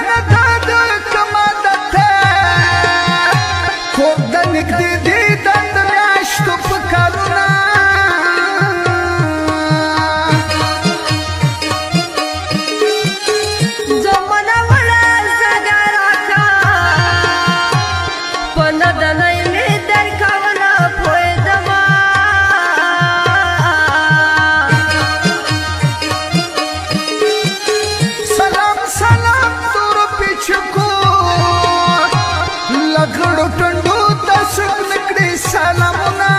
کنه دا د کمادت خوب د نږدې دیدن د میاشتو په کلونه زمانه وړه زړه راکړه په ندنۍ مې درکونه پوهېدمه سلام سلام تورو پیچکو لګړو ټنډو ته سک نکړي سلامونه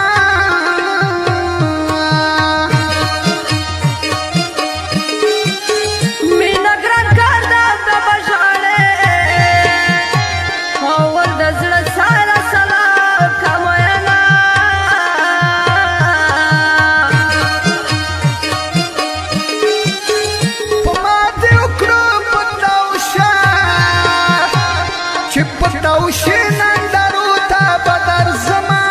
مینه ګران کار ده ته به ژاړې اول د زړه ساره سلام که مینه په ما دې وکړو پتاوشه چې پتاوشې نندارو ته به درځمه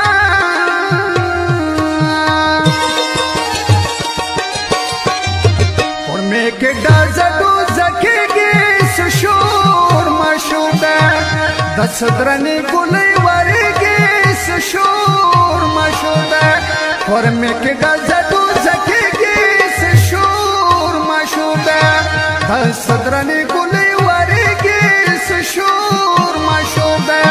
ورمې کې ډازه ډوزه کېږي څه شور مشوده د صدرنې ګلۍ ورېږي څه شور مشوده ورمې کې ډازه ډوزه کېږي څه شور مشوده د صدرنې ګلۍ ورېږي څه شور مشوده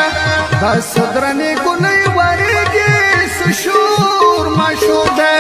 د صدرنې ګلۍ ورېږي څه شور مشوده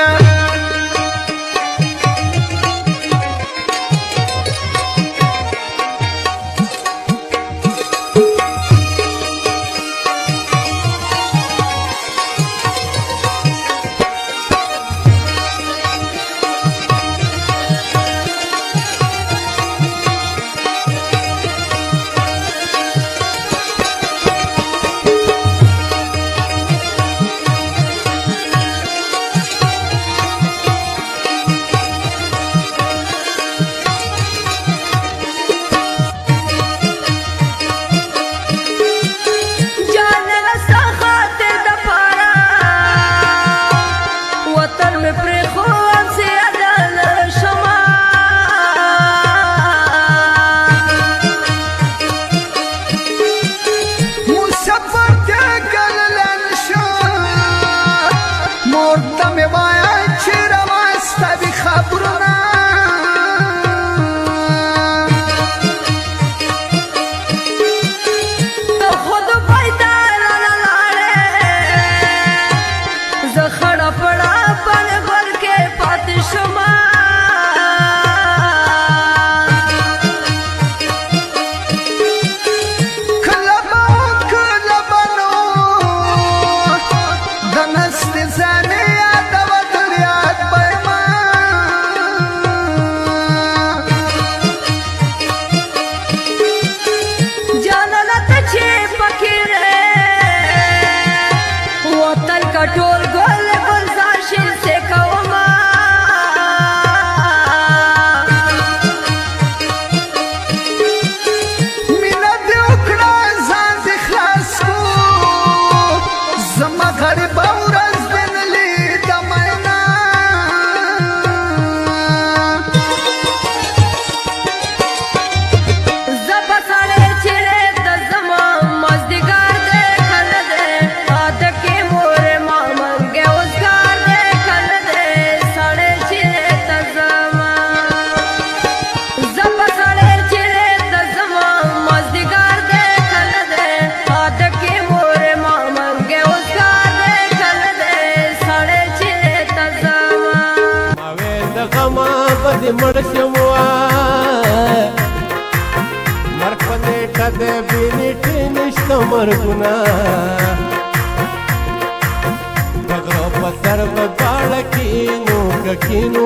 ټول ګل ګلزار شي سې کومه مینه دې وکړه ځان دې خلاص کو زما غریبه ورځ دې نه لیده مینا زه به سړی چیرې ته ځمه مازدیګر دی که نه دی عاده کې مورې ما منګی اوزګار دی که نه دی سړی چیرې ته ځمه زه به سړی چیرې ته ځمه مازدیګر دی که نه دی عاده کې مورې ما منګی اوزګار دی که نه دی سړی چیرې ته ځمه اوې د غمه به دې مړ شم مرګ په نیټه د بې نیټې نشته مرګونه د غره په سر به دواړه کینو که کینو